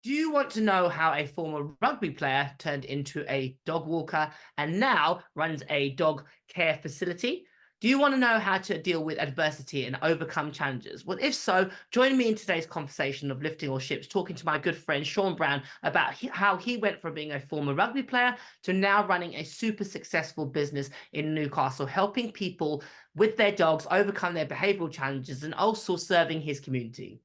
Do you want to know how a former rugby player turned into a dog walker and now runs a dog care facility? Do you want to know how to deal with adversity and overcome challenges? Well, if so, join me in today's conversation of Lifting All Ships, talking to my good friend Sean Brown about how he went from being a former rugby player to now running a super successful business in Newcastle, helping people with their dogs overcome their behavioral challenges and also serving his community.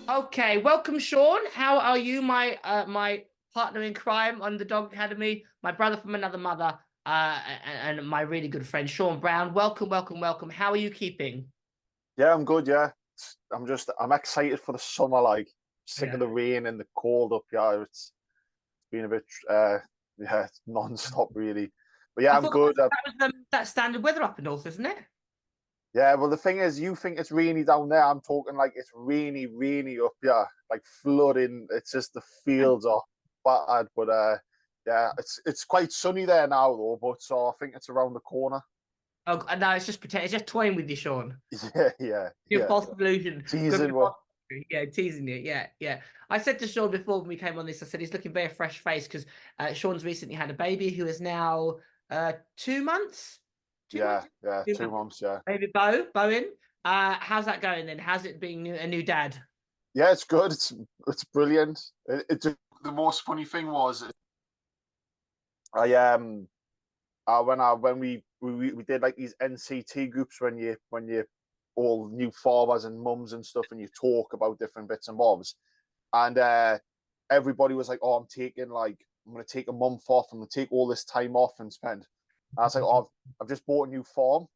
Okay, welcome, Sean. How are you, my partner in crime on the Dog Academy, my brother from another mother, and my really good friend Sean Brown. Welcome, welcome, welcome. How are you keeping? Yeah, I'm good. Yeah, I'm excited for the summer. Like, sick of Yeah. the rain and the cold up here. It's been a bit, yeah, it's non-stop really. But yeah, I I'm thought good. that was that standard weather up in north, isn't it? Yeah, well, the thing is, you think it's rainy down there. I'm talking like it's rainy, rainy up here, like flooding. It's just the fields are battered. But yeah, it's quite sunny there now though. But so I think it's around the corner. Oh, no, it's just pretend. It's just toying with you, Sean. Yeah, yeah, Your yeah. false illusion. Good Teasing. bit Well, yeah, teasing you. Yeah, yeah. I said to Sean before when we came on this, I said he's looking very fresh faced because Sean's recently had a baby who is now 2 months. 2 months? yeah, yeah. 2 months. 2 months. Yeah. Baby Bowen. How's that going then? How's it being a new dad? Yeah, it's good. It's brilliant. The most funny thing was I when we did like these NCT groups when you all new fathers and mums and stuff and you talk about different bits and bobs and everybody was like, oh, I'm gonna take a month off. I'm gonna take all this time off and spend. And I was like, oh, I've just bought a new farm.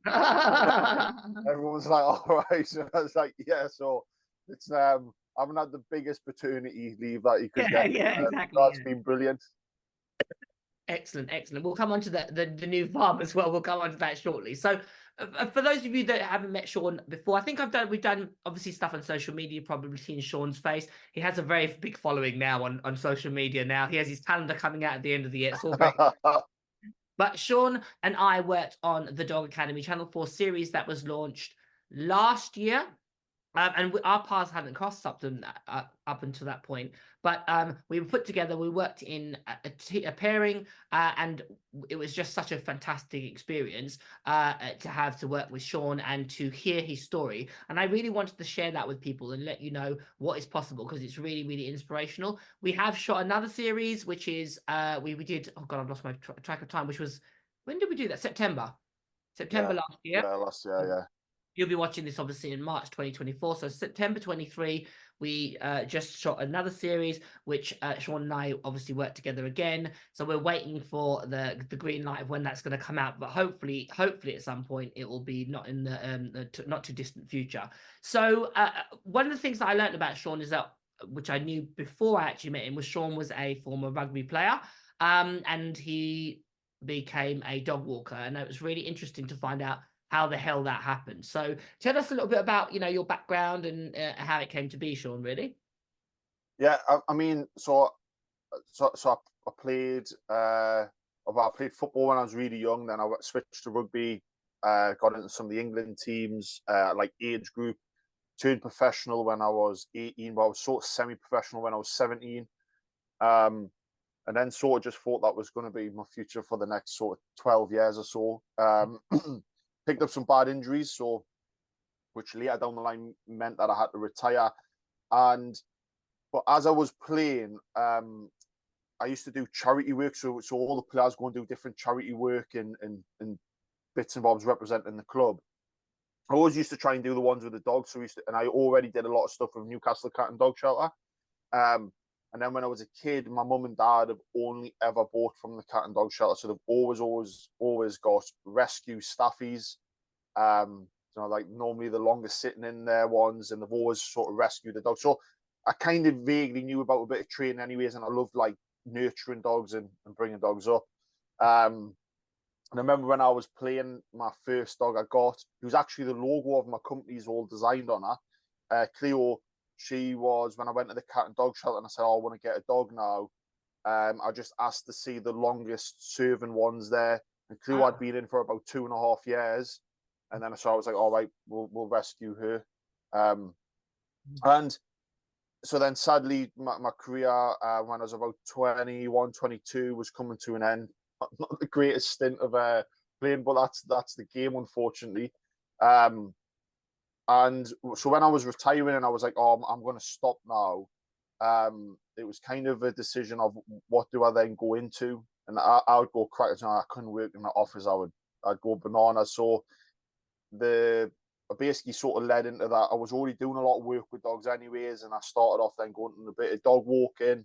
Everyone was like, all right. And I was like, yeah. So it's I haven't had the biggest paternity leave that you could Yeah, get. yeah, exactly. That's Yeah. been brilliant. Excellent, excellent. We'll come on to the new farm as well. We'll come on to that shortly. So, for those of you that haven't met Sean before, I think we've done obviously stuff on social media. You've probably seen Sean's face. He has a very big following now on social media. Now he has his calendar coming out at the end of the year. It's all very. But Sean and I worked on the Dog Academy Channel 4 series that was launched last year. And our paths hadn't crossed up until that point. But we were put together. We worked in a pairing, and it was just such a fantastic experience to have to work with Sean and to hear his story. And I really wanted to share that with people and let you know what is possible because it's really, really inspirational. We have shot another series, which is we did. Oh God, I've lost my track of time. Which was when did we do that? September Yeah, last year. yeah, last year, yeah. You'll be watching this obviously in March 2024. So September 23, we just shot another series, which Sean and I obviously worked together again. So we're waiting for the green light of when that's going to come out. But hopefully at some point it will be not in the not too distant future. So one of the things that I learned about Sean is that, which I knew before I actually met him, was Sean was a former rugby player, and he became a dog walker, and it was really interesting to find out how the hell that happened. So tell us a little bit about, your background and how it came to be, Sean, really. Yeah, I mean, I played I played football when I was really young. Then I switched to rugby. Got into some of the England teams, like age group. Turned professional when I was 18, but I was sort of semi-professional when I was 17. Um, and then sort of just thought that was going to be my future for the next sort of 12 years or so. Picked up some bad injuries, so which later down the line meant that I had to retire. And but as I was playing, I used to do charity work, so all the players go and do different charity work and bits and bobs representing the club. I always used to try and do the ones with the dogs, and I already did a lot of stuff with Newcastle Cat and Dog Shelter. Um, and then when I was a kid, my mum and dad have only ever bought from the cat and dog shelter, so they've always got rescue staffies. Like normally the longest sitting in there ones, and they've always sort of rescued the dog. So I kind of vaguely knew about a bit of training anyways, and I loved like nurturing dogs and bringing dogs up. And I remember when I was playing, my first dog I got, it was actually the logo of my company's all designed on her. Cleo, she was, when I went to the cat and dog shelter and I said, oh, I want to get a dog now. I just asked to see the longest serving ones there. And Cleo had been in for about 2.5 years. And then so I was like, all right, we'll rescue her. And so then sadly, my career, when I was about 21, 22, was coming to an end. Not the greatest stint of playing, but that's the game, unfortunately. And so when I was retiring and I was like, oh, I'm going to stop now, it was kind of a decision of what do I then go into? And I would go crack. I couldn't work in the office. I'd go bananas. So I basically sort of led into that. I was already doing a lot of work with dogs anyways, and I started off then going to a bit of dog walking.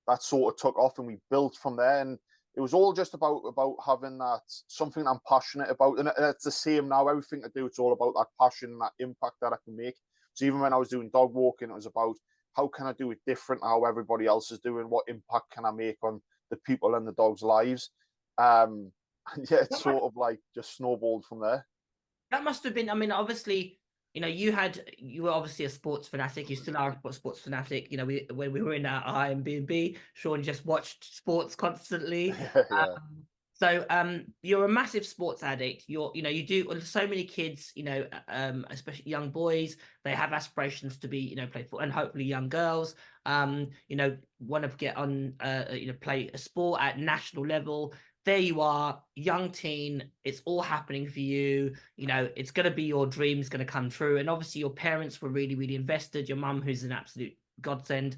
That sort of took off, and we built from there. And it was all just about having that something I'm passionate about, and it's the same now. Everything I do, it's all about that passion and that impact that I can make. So even when I was doing dog walking, it was about how can I do it different to how everybody else is doing? What impact can I make on the people and the dogs' lives? And yeah, it's sort of like just snowballed from there. That must have been, I mean, obviously, you were obviously a sports fanatic. You still are a sports fanatic. When we were in our Airbnb, Sean just watched sports constantly. Yeah. So you're a massive sports addict. You do so many kids, especially young boys, they have aspirations to be, play football, and hopefully young girls, want to get on, play a sport at national level. There you are, young teen, it's all happening for you. It's going to be your dreams going to come true. And obviously your parents were really, really invested. Your mum, who's an absolute godsend.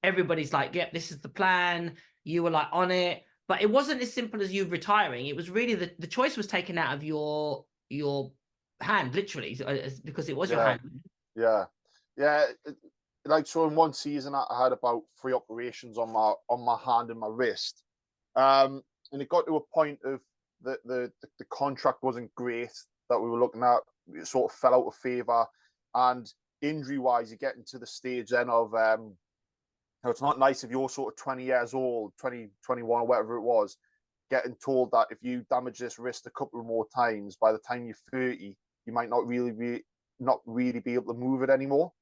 Everybody's like, yep, this is the plan. You were like on it. But it wasn't as simple as you retiring. It was really the choice was taken out of your hand, literally, because it was your hand. Yeah. Like, so in one season, I had about 3 operations on my hand and my wrist. And it got to a point of the contract wasn't great that we were looking at. It sort of fell out of favour, and injury wise, you're getting to the stage then of it's not nice if you're sort of 20 years old, 20, 21 or whatever it was, getting told that if you damage this wrist a couple more times, by the time you're 30, you might not really be able to move it anymore.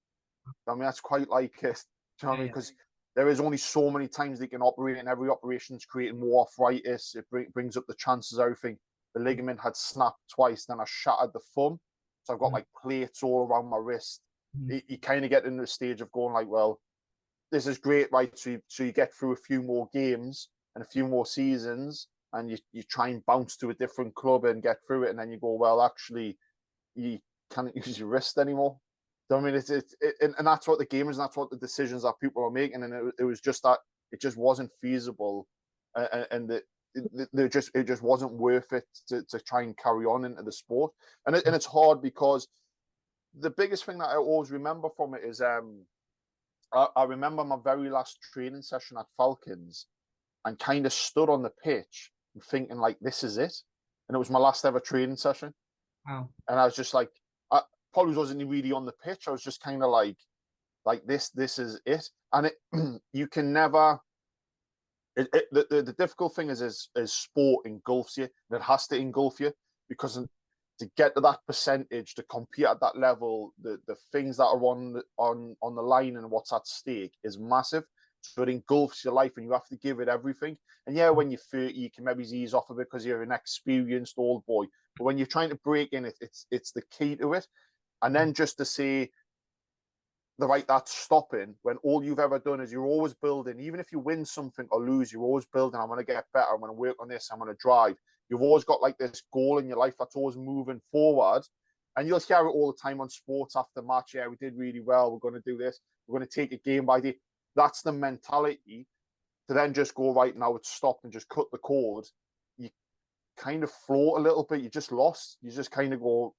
I mean, that's quite like it. Do you know what I mean? Because there is only so many times they can operate, and every operation is creating more arthritis. It brings up the chances of everything. The ligament had snapped twice, then I shattered the thumb. So I've got like plates all around my wrist. You kind of get into the stage of going like, well, this is great, right? So you get through a few more games and a few more seasons, and you try and bounce to a different club and get through it, and then you go, well, actually, you can't use your wrist anymore. I mean, and that's what the game is, and that's what the decisions that people are making, and it was just that it just wasn't feasible, and it just wasn't worth it to try and carry on into the sport, and it's hard because the biggest thing that I always remember from it is I remember my very last training session at Falcons, and kind of stood on the pitch and thinking like, this is it, and it was my last ever training session. Wow. And I was just like, I probably wasn't really on the pitch. I was just kind of like this is it. And it you can never. The difficult thing is sport engulfs you, and it has to engulf you, because to get to that percentage, to compete at that level, the things that are on the line and what's at stake is massive. So it engulfs your life, and you have to give it everything. And yeah, when you're 30, you can maybe ease off of it because you're an experienced old boy. But when you're trying to break in, it's the key to it. And then just to say, that's stopping when all you've ever done is you're always building. Even if you win something or lose, you're always building. I'm going to get better. I'm going to work on this. I'm going to drive. You've always got like this goal in your life that's always moving forward. And you'll hear it all the time on sports after match. Yeah, we did really well. We're going to do this. We're going to take it game by day. That's the mentality. To then just go, right, now it's stopped and just cut the cord. You kind of float a little bit. You just lost. You just kind of go.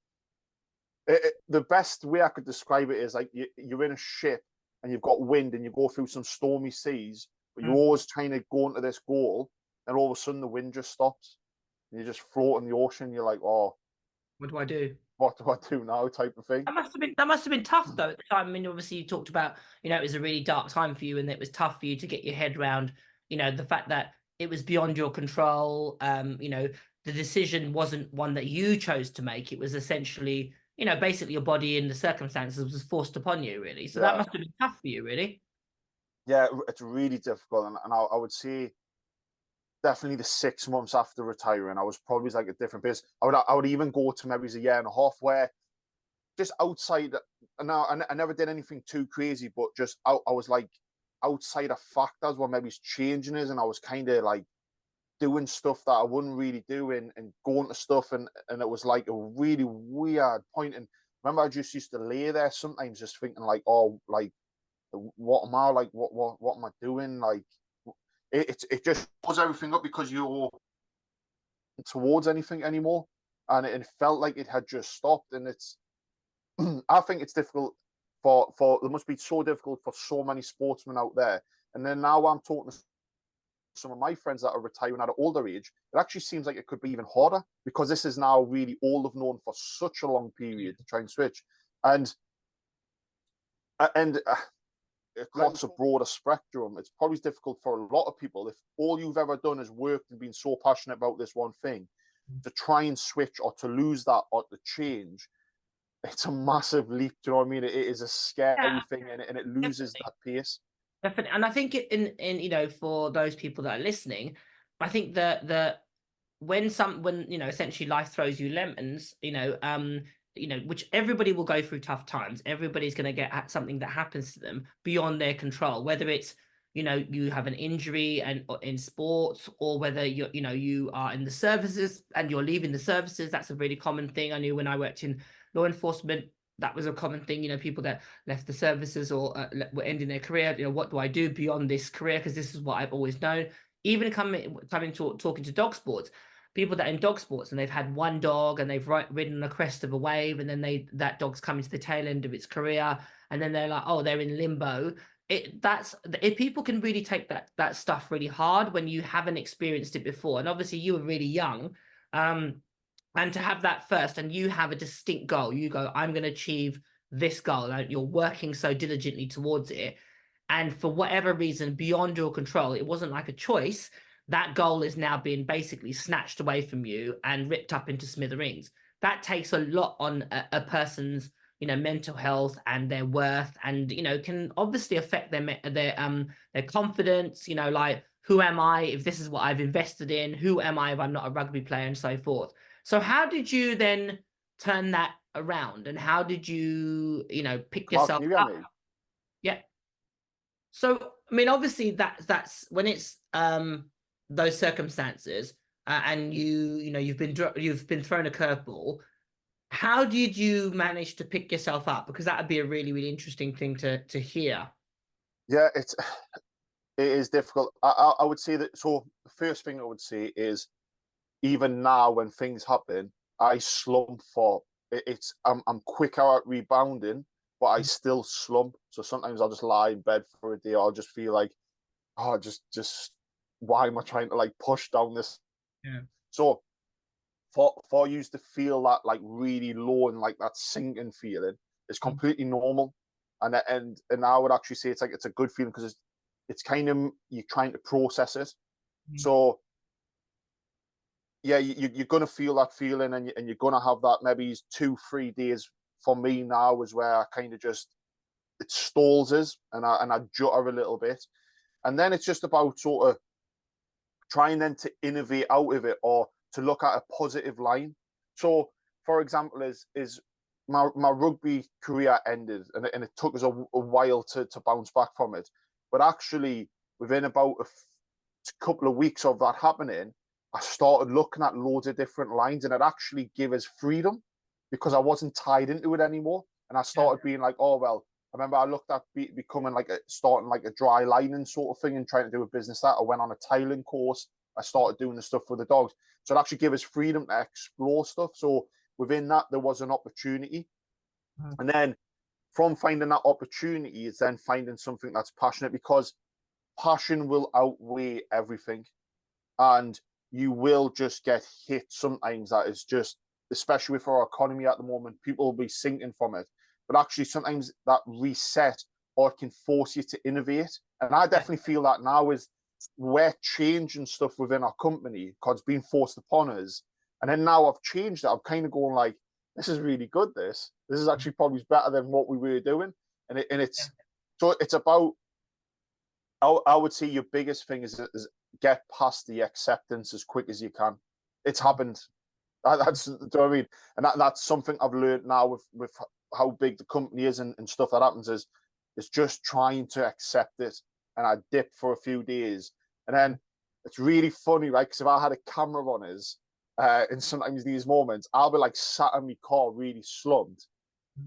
The best way I could describe it is like you're in a ship and you've got wind and you go through some stormy seas, but you're always trying to go into this goal, and all of a sudden the wind just stops and you just float in the ocean. You're like, oh, what do I do? what do I do now type of thing. That must have been tough though at the time. I mean, obviously you talked about, it was a really dark time for you and it was tough for you to get your head around, the fact that it was beyond your control. The decision wasn't one that you chose to make. It was essentially, basically your body and the circumstances was forced upon you, really. So that Yeah, must have been tough for you, really. yeah, it's really difficult, and I would say definitely the 6 months after retiring, I was probably like a different place. I would even go to maybe a year and a half where just outside. Now I never did anything too crazy, but just I was like outside of factors where maybe it's changing us, and I was kind of like doing stuff that I wouldn't really do, and going to stuff, and it was like a really weird point. And remember, I just used to lay there sometimes just thinking like, oh, like what am I like? What am I doing? Like it just pulls everything up because you're towards anything anymore, and it felt like it had just stopped. And it's I think it's difficult for it must be so difficult for so many sportsmen out there. And then now I'm talking to some of my friends that are retiring at an older age, it actually seems like it could be even harder because this is now really all they've known for such a long period to try and switch. And and across a broader spectrum, it's probably difficult for a lot of people if all you've ever done is worked and been so passionate about this one thing to try and switch or to lose that or to change. It's a massive leap. Do you know what I mean? It is a scary Yeah, thing, and it loses definitely. that pace. Definitely. And I think in for those people that are listening, I think that when essentially life throws you lemons, which everybody will go through tough times. Everybody's going to get something that happens to them beyond their control, whether it's you have an injury and in sports, or whether you are in the services and you're leaving the services. That's a really common thing. I knew when I worked in law enforcement, that was a common thing. People that left the services or were ending their career. What do I do beyond this career? Because this is what I've always known. Even coming to talking to dog sports, people that are in dog sports and they've had one dog and they've ridden the crest of a wave, and then that dog's coming to the tail end of its career, and then they're like, oh, they're in limbo. If people can really take that stuff really hard when you haven't experienced it before, and obviously you were really young, and to have that first, and you have a distinct goal, you go, I'm going to achieve this goal, and you're working so diligently towards it, and for whatever reason beyond your control, it wasn't like a choice, that goal is now being basically snatched away from you and ripped up into smithereens. That takes a lot on a person's mental health and their worth, and can obviously affect their confidence, like, who am I if this is what I've invested in? Who am I if I'm not a rugby player, and so forth. So how did you then turn that around, and how did you pick Clark, yourself can you hear up? me? Yeah. So I mean, obviously that's when it's those circumstances, and you've been thrown a curveball. How did you manage to pick yourself up? Because that would be a really, really interesting thing to hear. Yeah, it is difficult. I would say that. So the first thing I would say is even now when things happen, I slump for it's. I'm quicker at rebounding, but I still slump. So sometimes I'll just lie in bed for a day. I'll just feel like, oh, just why am I trying to like push down this? Yeah. So for you to feel that like really low and like that sinking feeling is completely normal, and I would actually say it's a good feeling because it's kind of you're trying to process it. So yeah, you're gonna feel that feeling, and you're gonna have that maybe 2-3 days. For me now is where I kind of just it stalls us, and I jutter a little bit, and then it's just about sort of trying then to innovate out of it or to look at a positive line. So, for example, is my rugby career ended, and it took us a while to bounce back from it. But actually, within about a couple of weeks of that happening, I started looking at loads of different lines, and it actually gave us freedom because I wasn't tied into it anymore. And I started being like, oh well. I remember I looked at becoming like starting like a dry lining sort of thing and trying to do a business that. I went on a tiling course. I started doing the stuff with the dogs. So it actually gave us freedom to explore stuff. So within that, there was an opportunity. And then from finding that opportunity, it's then finding something that's passionate, because passion will outweigh everything. And you will just get hit sometimes that is just especially with our economy at the moment, people will be sinking from it. But actually, sometimes that reset or it can force you to innovate. And I definitely feel that now is we're changing stuff within our company because it's been forced upon us. And then now I've changed it. I'm kind of going like, this is really good. This is actually probably better than what we were doing. And it's so it's about. I would say your biggest thing is get past the acceptance as quick as you can. It's happened. That's do you know what I mean? And that's something I've learned now with how big the company is and stuff that happens is just trying to accept it. And I dip for a few days, and then it's really funny, right? Because if I had a camera on us, and sometimes these moments, I'll be like sat in my car really slumped,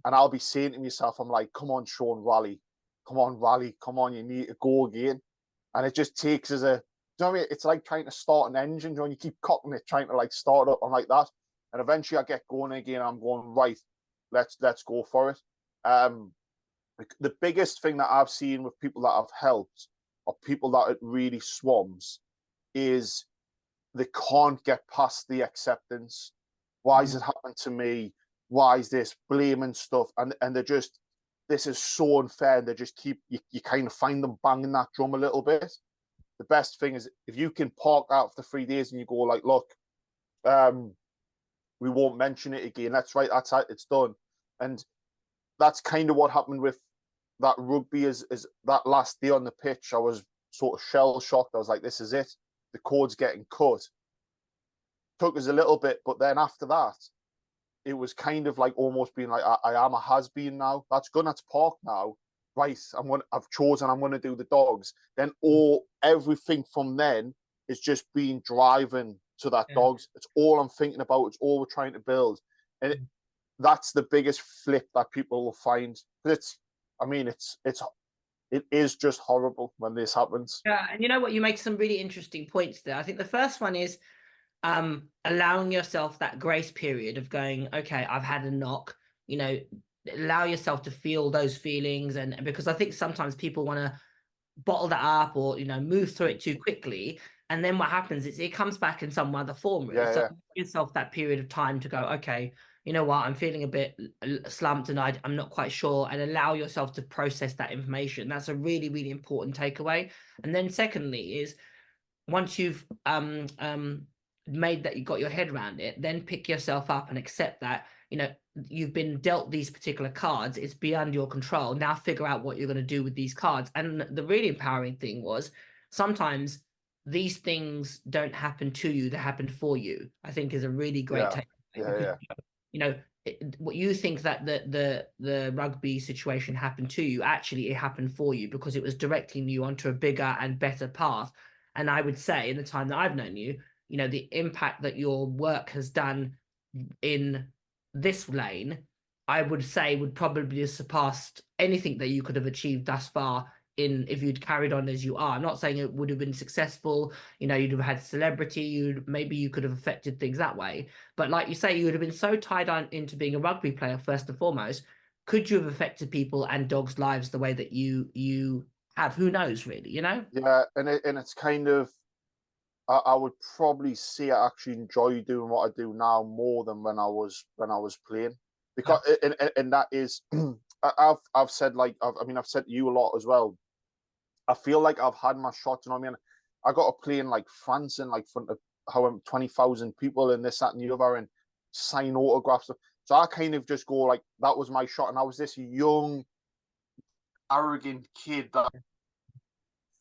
and I'll be saying to myself, I'm like, come on, Sean, rally. Come on, rally. Come on, you need to go again. And it just takes as a, you know what I mean? It's like trying to start an engine, you know, and you keep cocking it, trying to like start up and like that. And eventually I get going again. I'm going, right, let's go for it. The biggest thing that I've seen with people that I've helped or people that it really swarms is they can't get past the acceptance. Why has it happened to me? Why is this blaming stuff? And they're just, this is so unfair. And they just keep, you kind of find them banging that drum a little bit. The best thing is if you can park out for 3 days and you go like, look, we won't mention it again. That's right. That's it. It's done. And that's kind of what happened with that rugby is that last day on the pitch. I was sort of shell shocked. I was like, this is it. The cord's getting cut. Took us a little bit, but then after that, it was kind of like almost being like, I am a has-been now. That's good. That's parked now. Right. I've chosen. I'm going to do the dogs. Then everything from then is just being driven to that dogs. It's all I'm thinking about. It's all we're trying to build. And that's the biggest flip that people will find. It is just horrible when this happens. Yeah, and you know what? You make some really interesting points there. I think the first one is allowing yourself that grace period of going, okay, I've had a knock, you know, allow yourself to feel those feelings. And because I think sometimes people want to bottle that up or, you know, move through it too quickly. And then what happens is it comes back in some other form. Really. Yeah, so give yourself that period of time to go, okay, you know what, I'm feeling a bit slumped and I'm not quite sure, and allow yourself to process that information. That's a really, really important takeaway. And then secondly is once you've made that, you got your head around it, then pick yourself up and accept that, you know, you've been dealt these particular cards. It's beyond your control. Now figure out what you're going to do with these cards. And the really empowering thing was sometimes these things don't happen to you, they happen for you, I think is a really great takeaway. Yeah. You know, what you think that the rugby situation happened to you, actually it happened for you because it was directing you onto a bigger and better path. And I would say in the time that I've known you, you know, the impact that your work has done in this lane, I would say would probably have surpassed anything that you could have achieved thus far in if you'd carried on as you are. I'm not saying it would have been successful, you know, you'd have had celebrity, maybe you could have affected things that way. But like you say, you would have been so tied on into being a rugby player first and foremost. Could you have affected people and dogs' lives the way that you have? Who knows, really, you know? Yeah, and it's kind of, I would probably say I actually enjoy doing what I do now more than when I was playing, because and that is I've said, like, I've said to you a lot as well. I feel like I've had my shot. You know what I mean? I got to play in like France in like front of however 20,000 people and this, that, and the other, and sign autographs. So I kind of just go like, that was my shot, and I was this young, arrogant kid that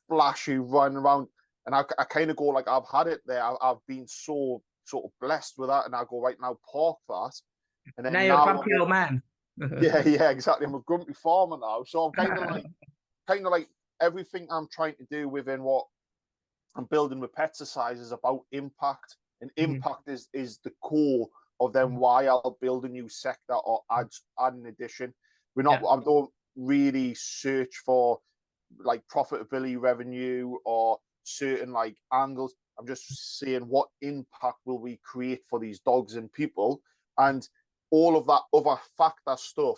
flashy, run around, and I kind of go like, I've had it there. I've been so sort of blessed with that, and I go, right, now park that, and then Now you're a grumpy old man. yeah, exactly. I'm a grumpy farmer now, so I'm kind of like everything I'm trying to do within what I'm building with Petsercise is about impact, and impact is the core of then why I'll build a new sector or add an addition. I don't really search for like profitability, revenue, or certain like angles. I'm just saying, what impact will we create for these dogs and people, and all of that other factor stuff.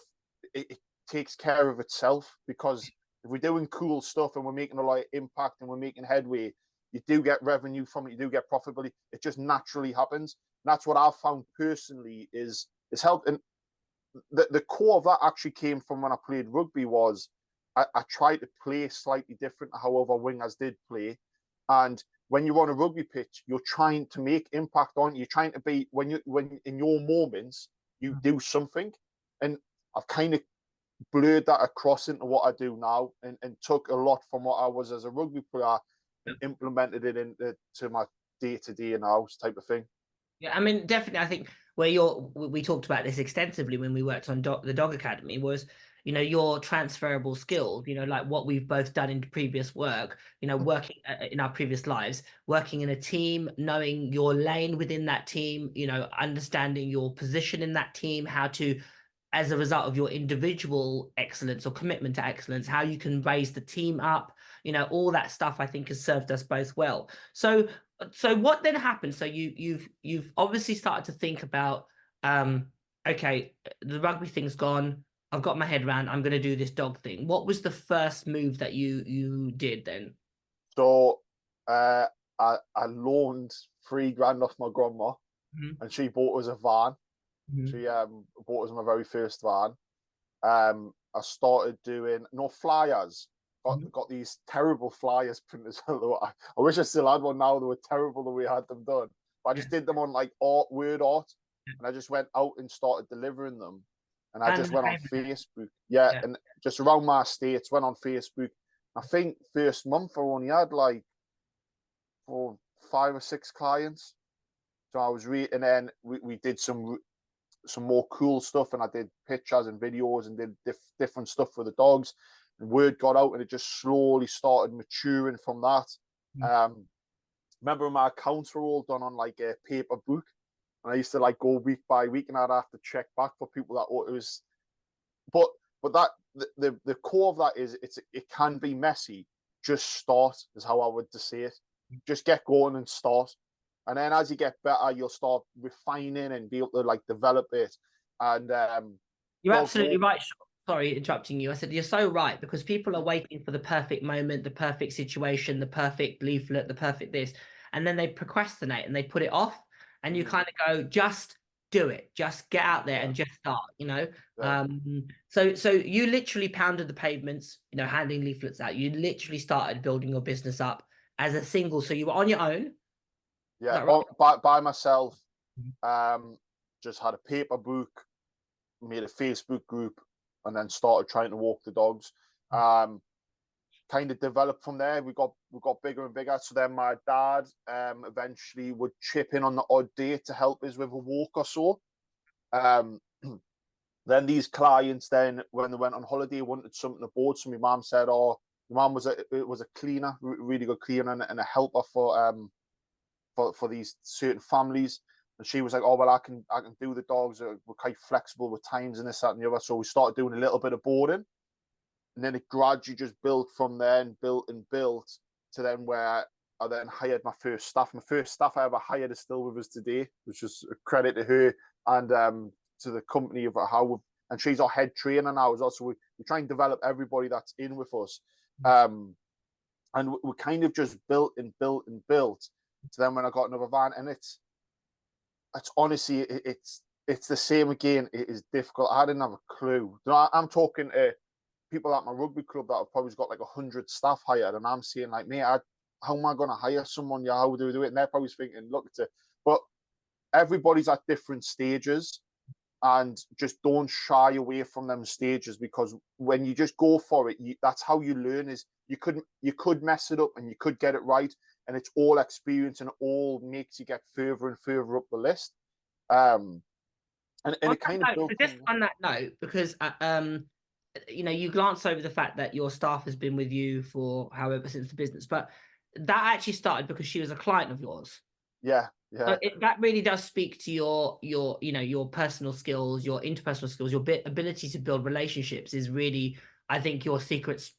It takes care of itself, because if we're doing cool stuff and we're making a lot of impact and we're making headway, you do get revenue from it, you do get profitability. It just naturally happens. And that's what I've found personally is helping. The core of that actually came from when I played rugby. Was I tried to play slightly different to how other wingers did play. And when you're on a rugby pitch, you're trying to make impact on. You're trying to be when in your moments you do something. And I've kind of blurred that across into what I do now, and took a lot from what I was as a rugby player and implemented it into my day-to-day now type of thing. Yeah, I mean, definitely. I think we talked about this extensively when we worked on the Dog Academy was, your transferable skills, like what we've both done in previous work, working in our previous lives, working in a team, knowing your lane within that team, understanding your position in that team, how to, as a result of your individual excellence or commitment to excellence, how you can raise the team up, all that stuff I think has served us both well. So what then happened? So you've obviously started to think about, okay, the rugby thing's gone. I've got my head around. I'm going to do this dog thing. What was the first move that you did then? So I loaned $3,000 off my grandma, and she bought us a van. She bought us my very first van. I started doing flyers. Got these terrible flyers printers. I wish I still had one now. They were terrible the way I had them done. But I just did them on like word art, and I just went out and started delivering them. And I just went on Facebook. Yeah, and just around my estates, went on Facebook. I think first month I only had like 5 or 6 clients. So I was and then we did some more cool stuff, and I did pictures and videos and did different stuff for the dogs. And word got out, and it just slowly started maturing from that. Remember my accounts were all done on like a paper book, and I used to like go week by week, and I'd have to check back for people that it was. But that the core of that is it can be messy. Just start is how I would say it. Just get going and start. And then as you get better, you'll start refining and be able to like develop it. And you're absolutely right. Sorry, interrupting you. I said you're so right, because people are waiting for the perfect moment, the perfect situation, the perfect leaflet, the perfect this, and then they procrastinate and they put it off. And you kind of go, just do it, just get out there and just start. So you literally pounded the pavements, handing leaflets out. You literally started building your business up as a single. So you were on your own. Yeah, right? by myself. Just had a paper book, made a Facebook group, and then started trying to walk the dogs. Kind of developed from there. We got bigger and bigger. So then my dad eventually would chip in on the odd day to help us with a walk or so. Then these clients, then when they went on holiday, wanted something aboard. So my mum said, "Oh, your mum was a cleaner, really good cleaner, and a helper for these certain families." And she was like, "Oh well, I can do the dogs. We're quite flexible with times and this, that, and the other." So we started doing a little bit of boarding, and then it gradually just built from there and built to then where I then hired my first staff. My first staff I ever hired is still with us today, which is a credit to her and to the company of how. And she's our head trainer now as well. So we try and develop everybody that's in with us, and we kind of just built and built and built. So then when I got another van, and it's honestly it's the same again. It is difficult. I didn't have a clue. I'm talking to people at my rugby club that have probably got like 100 staff hired, and I'm saying like, mate, how am I going to hire someone? Yeah, how do we do it? And they're probably thinking, look, but everybody's at different stages, and just don't shy away from them stages, because when you just go for it, that's how you learn. Is you could mess it up and you could get it right. And it's all experience, and it all makes you get further and further up the list. And it kind of built just on that note, because you glance over the fact that your staff has been with you for however since the business, but that actually started because she was a client of yours. Yeah. So that really does speak to your personal skills, your interpersonal skills, your ability to build relationships is really, I think, your secret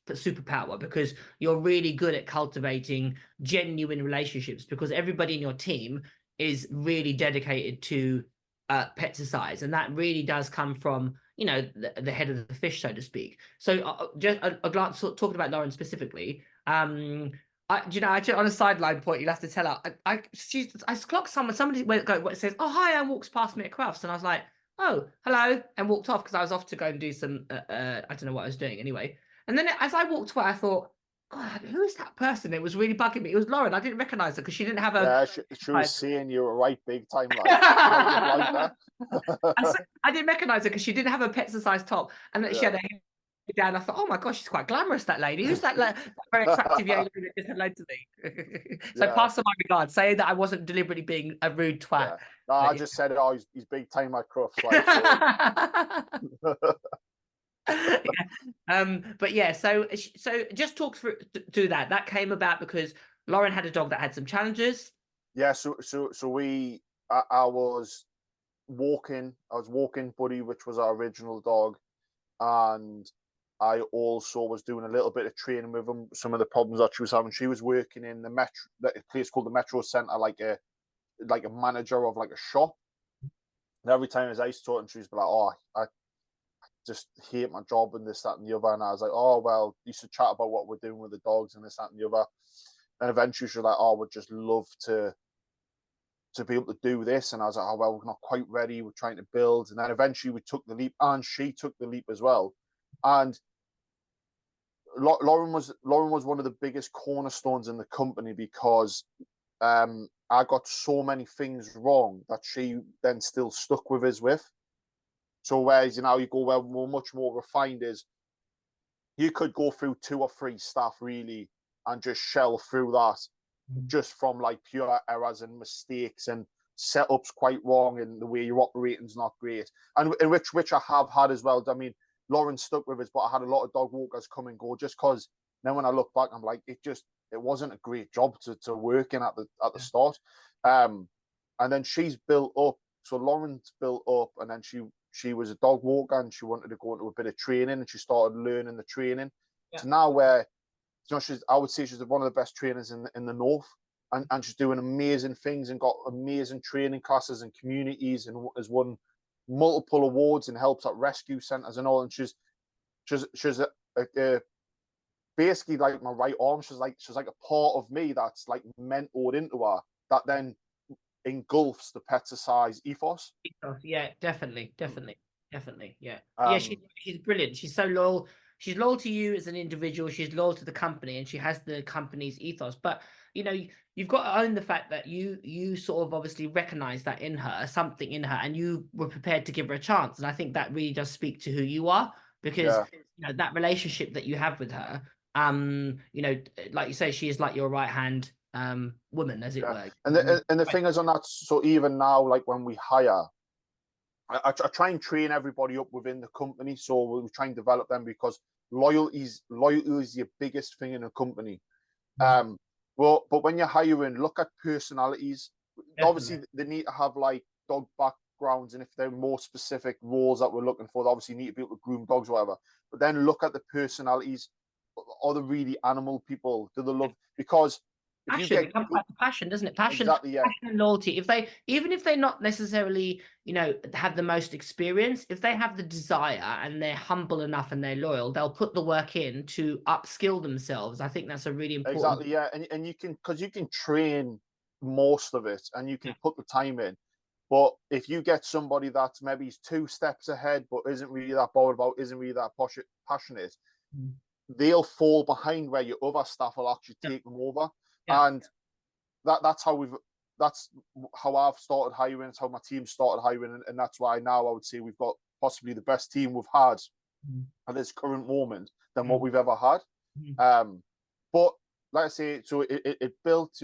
superpower, because you're really good at cultivating genuine relationships, because everybody in your team is really dedicated to Petsercise, and that really does come from the head of the fish, so to speak. So just a glance talking about Lauren specifically. Actually, on a sideline point, you'll have to tell her. I clocked somebody says, "Oh, hi," and walks past me at Crufts, and I was like, "Oh, hello," and walked off because I was off to go and do some. I don't know what I was doing anyway. And then as I walked away, I thought, God, who is that person? It was really bugging me. It was Lauren. I didn't recognize her because she didn't have a. Yeah, she was seeing you right big time, like right there. I didn't recognize her because she didn't have a pizza-sized top, and then she Yeah. had a hair down. I thought, oh my gosh, she's quite glamorous. That lady. Who's that? That very attractive young lady that just hello to me. So Yeah, pass on my regards. Say that I wasn't deliberately being a rude twat. yeah. No, I just said, oh, he's big time at Crufts, like so. Yeah. But yeah, so just talk through that. That came about because Lauren had a dog that had some challenges. Yeah, so I was walking Buddy, which was our original dog, and I also was doing a little bit of training with him. Some of the problems that she was having, she was working in the place called the Metro Centre, like a manager of like a shop. And every time as I used to talk, and she was like, "Oh, I just hate my job and this, that, and the other." And I was like, "Oh well," used to chat about what we're doing with the dogs and this, that, and the other. And eventually she was like, "Oh, we'd just love to be able to do this." And I was like, "Oh well, we're not quite ready. We're trying to build." And then eventually we took the leap, and she took the leap as well. And Lauren was one of the biggest cornerstones in the company because I got so many things wrong that she then still stuck with us with. So whereas you go, well, we're much more refined, is you could go through 2 or 3 staff really and just shell through that just from like pure errors and mistakes and setups quite wrong and the way you're operating's not great. And which I have had as well. I mean, Lauren stuck with us, but I had a lot of dog walkers come and go just because then when I look back, I'm like, it wasn't a great job to work in at the start. And then she's built up. So Lauren's built up, and then she was a dog walker and she wanted to go into a bit of training, and she started learning the training. Yeah. So now I would say she's one of the best trainers in the north, and she's doing amazing things and got amazing training classes and communities, and has won multiple awards and helps at rescue centres and all. And she's basically like my right arm. She's like a part of me that's like mentored into her that then engulfs the Petsercise ethos. Yeah, definitely. Yeah. Yeah, she's brilliant. She's so loyal. She's loyal to you as an individual. She's loyal to the company, and she has the company's ethos. But you've got to own the fact that you sort of obviously recognize that in her, something in her, and you were prepared to give her a chance. And I think that really does speak to who you are, because that relationship that you have with her, like you say, she is like your right hand woman, as it were. And the thing is on that, so even now, like when we hire, I try and train everybody up within the company, so we try and develop them, because loyalty is your biggest thing in a company. But when you're hiring, look at personalities. Definitely. Obviously, they need to have like dog backgrounds, and if they're more specific roles that we're looking for, they obviously need to be able to groom dogs, or whatever. But then look at the personalities. Are they really animal people? Do they love? Because passion, it comes back to passion, doesn't it? Passion, exactly, yeah. Passion and loyalty. Even if they're not necessarily, have the most experience, if they have the desire and they're humble enough and they're loyal, they'll put the work in to upskill themselves. I think that's a really important. Exactly, yeah. And you can train most of it, and you can put the time in. But if you get somebody that's maybe 2 steps ahead, but isn't really that bothered about, isn't really that passionate, they'll fall behind where your other staff will actually take them over. And that's how I've started hiring. It's how my team started hiring, and that's why now I would say we've got possibly the best team we've had at this current moment than what we've ever had. But like I say, so it built.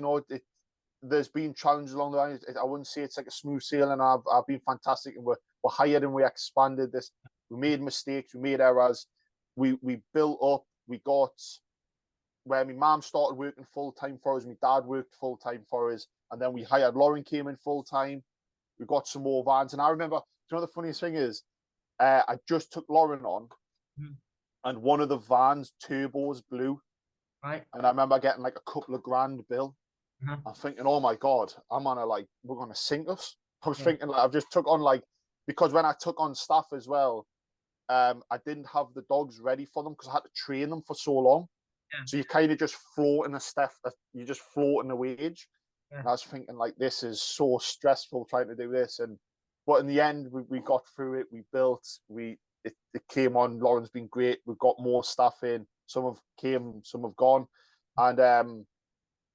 There's been challenges along the line. I wouldn't say it's like a smooth sailing. I've been fantastic, and we're hired and we expanded this. We made mistakes, we made errors, we built up. We got where my mum started working full time for us, my dad worked full time for us, and then we hired Lauren, came in full time. We got some more vans, and I remember, the funniest thing is, I just took Lauren on, and one of the vans turbos blew, right? And I remember getting like a couple of grand bill. I'm thinking, oh my god, we're gonna sink us. I was thinking, like, I've just took on, because when I took on staff as well, I didn't have the dogs ready for them because I had to train them for so long. So you kind of just floating a step, you're just floating a wage. Yeah. And I was thinking, like, this is so stressful trying to do this. But in the end, we got through it. We built, it came on. Lauren's been great. We've got more stuff in. Some have came, some have gone. And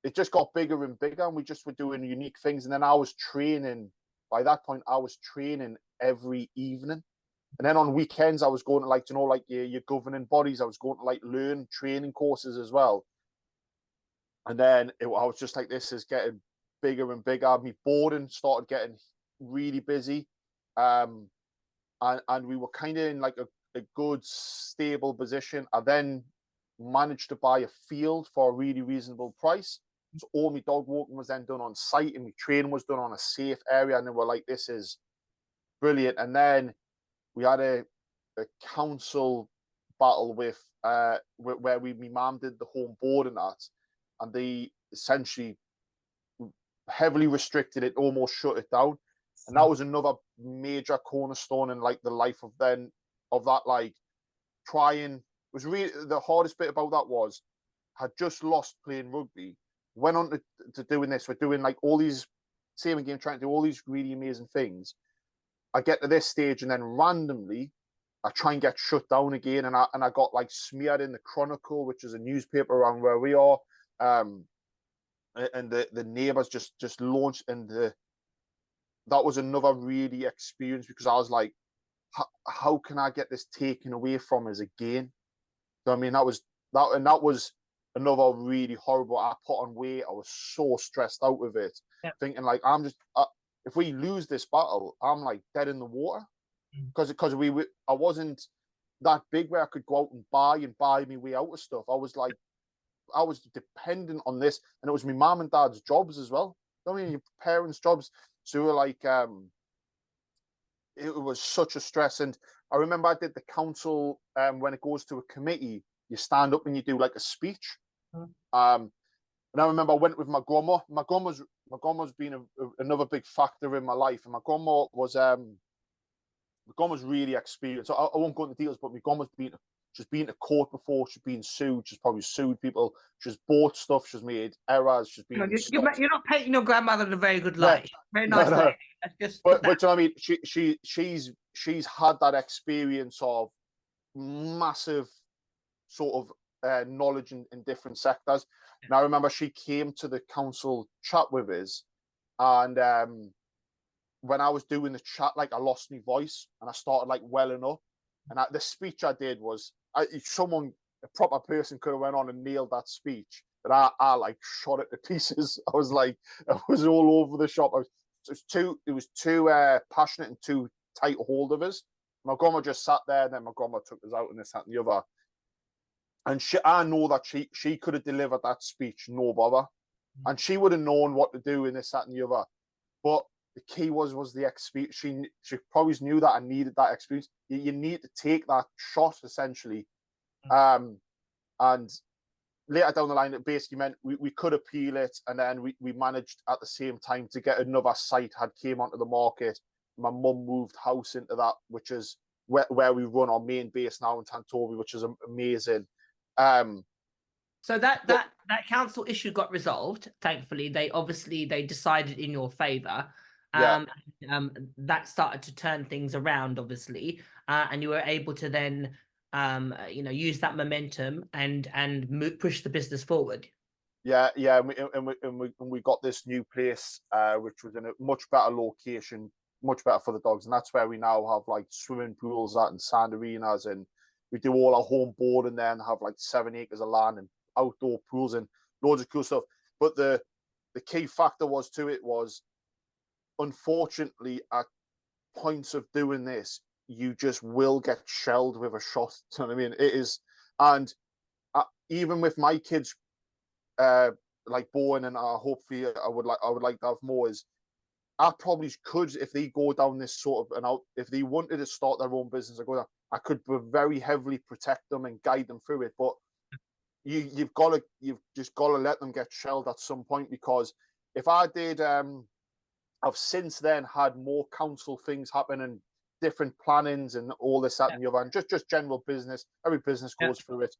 it just got bigger and bigger. And we just were doing unique things. And then I was training. By that point, I was training every evening. And then on weekends, I was going to, like, you know, like your governing bodies. I was going to, like, learn training courses as well. And then I was just like, this is getting bigger and bigger. My boarding started getting really busy. And we were kind of in like a good, stable position. I then managed to buy a field for a really reasonable price. So all my dog walking was then done on site, and my training was done on a safe area. And they were like, this is brilliant. And then we had a council battle with where my mum did the home boarding at, and they essentially heavily restricted it, almost shut it down. And that was another major cornerstone in like the life of that, like, trying, was really the hardest bit about that was, had just lost playing rugby, went on to doing this. We're doing like all these same game, trying to do all these really amazing things. I get to this stage, and then randomly I try and get shut down again, and I got like smeared in the Chronicle, which is a newspaper around where we are. And the neighbours just launched, and that was another really experience, because I was like, how can I get this taken away from us again? So I mean, that was another really horrible. I put on weight. I was so stressed out with it, thinking like, I'm just if we lose this battle, I'm like dead in the water, because I wasn't that big where I could go out and buy my way out of stuff. I was dependent on this, and it was my mom and dad's jobs as well. I mean, your parents' jobs. So we were like, it was such a stress. And I remember I did the council, when it goes to a committee, you stand up and you do like a speech. And I remember I went with my grandma. My grandma's been another big factor in my life. And my grandma was really experienced. So I won't go into details, but my grandma's she's been to court before. She's been sued. She's probably sued people. She's bought stuff. She's made errors. She's been. You're not painting your grandmother in a very good No, light. Very nice no. lady. Let's just But you know what I mean? She's had that experience of massive sort of knowledge in different sectors. And I remember she came to the council chat with us, and when I was doing the chat, like, I lost my voice and I started like welling up. And the speech I did was, a proper person could have went on and nailed that speech, but I like shot it to pieces. I was all over the shop. It was too passionate and too tight hold of us. My grandma just sat there, and then my grandma took us out, and this, that, and the other. And I know that she could have delivered that speech, no bother. And she would have known what to do in this, that, and the other. But the key was the experience. She probably knew that I needed that experience. You need to take that shot, essentially. And later down the line, it basically meant we could appeal it, and then we managed at the same time to get another site had came onto the market. My mum moved house into that, which is where we run our main base now in Tantovi, which is amazing. So that council issue got resolved. Thankfully, they decided in your favour. That started to turn things around, obviously, and you were able to then use that momentum and push the business forward. Yeah, and we got this new place, which was in a much better location, much better for the dogs, and that's where we now have like swimming pools and sand arenas, and we do all our home boarding there and have like 7 acres of land and outdoor pools and loads of cool stuff. But the key factor was, unfortunately, at points of doing this, you just will get shelled with a shot. You know what I mean? It is, and even with my kids, like Bowen, and hopefully I would like to have more. Is I probably could, if they go down this sort of, if they wanted to start their own business or go down, I could very heavily protect them and guide them through it. But you've just got to let them get shelled at some point, because if I did, I've since then had more council things happen and different plannings and all this, that, and the other, and just general business. Every business goes through it.